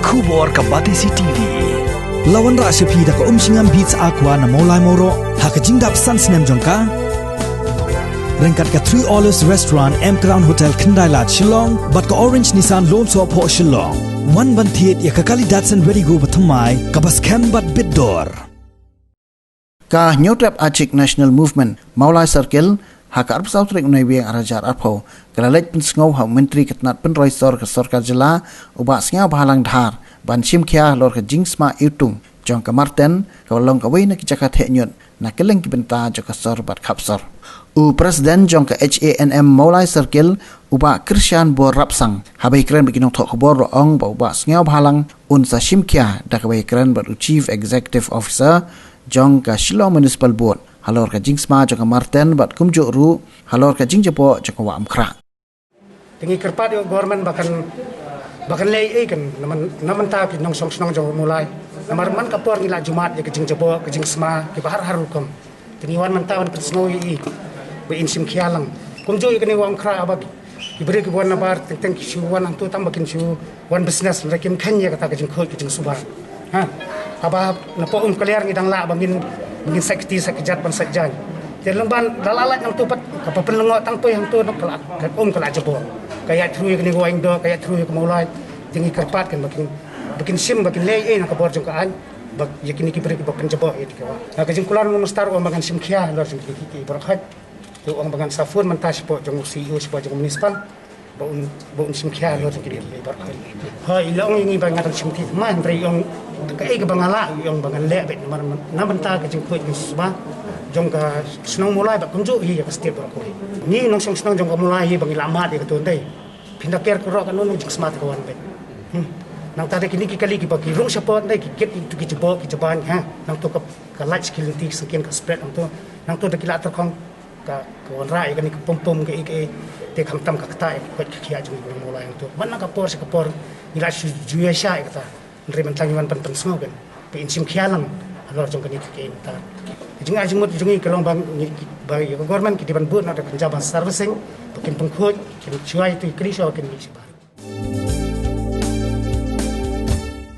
Kubor ka Batisi TV. Lawan Rashapi da ka Singam Beats Aqua na Molai Moro hakajingdap Sunsnem Jongka. Rengkat ka 3 Olives Restaurant M Crown Hotel Kendailat Shillong bat ka Orange Nissan Loan So Po Shillong. One bantiet ya ka Kali Datsun Ready Go Batamai ka Baskem bat Bidor. Ka New Trap Achik National Movement Maulai Circle hak arp sautrik unai wiang arajar arpo kalalek pensngau ha menteri ketnat penroi sor ke sorkar jela ubak sngau bahalang dhar ban simkhia lor ke jingsma itung jong ka marten ka long ka wei na ki jakat he nyot na keleng ki benta jok sor bat khapsor u president jong ka HANM Maulai Circle ubak Krishan Bor Rapsang habai kren bikinong thok khobor ro ong ba ubak sngau bahalang un sa simkhia da ka wei kren bat chief executive officer jong ka Shillong Municipal Board halor ka jingsma jong ka marten bat kumjo ru halor ka jingjepo jong ka wa amkra tingi kerpat yo government bahkan lei kan naman ta ki nong song jong mulai namar man kapor ngila jumat ya ke jingjepo ke jingsma ki bahar harukom tingi wan man tawan krisno yi be insim khialang kumjo yi kini wa amkra abak ibere ki wan nabar teng ki wan antu tambakin su wan business rekim khanya kata ke jing khoi ki jing suba ha aba napo kaliar ngidang la bangin sekti sekejat ban sekjan jadi lemban dalalat yang tupat kapapen lengok tangpo yang tu nak kelak jebo kayak trui kini going do kayak trui kemulai tinggi kerpat kan makin sim makin lei nak kabor jengkaan bak yakini kibri bapen jebo itu kawa nak jengkulan mustar orang bagan sim khia lor sim ki berkhat tu orang bagan safun mentas po jeng CEO sepo jeng municipal baun sim khia lor sim ki berkhat ha ilong ini bangat sim ki man beri yang kai ke bangala yang bangan le bet na benta ke jeng khoi nisba jong ka senang mulai bak kunju hi ka setiap berkoi ni nong senang jong ka mulai hi bangi lamat ke tundai pindah ker ko kan nong jeng smart kawan bet nang tadi kini ki kali ki bagi rung support dai ki ket itu ki jebo ki jeban ha nang to ka light skill ti sekian ka spread nang to dekila terkong ka kawan rai kan ki pom ke te kham tam ka kata ko ki khia jong mulai to mana ka por se ka por ila juya sha kata nriman tangiwan pen semua kan pe insim khialang alor jong kani ke ta jinga jumut jungi kelong bang bagi government ki diban but na da penjabat servicing bikin pengkhoj kin chuai tu kri so kin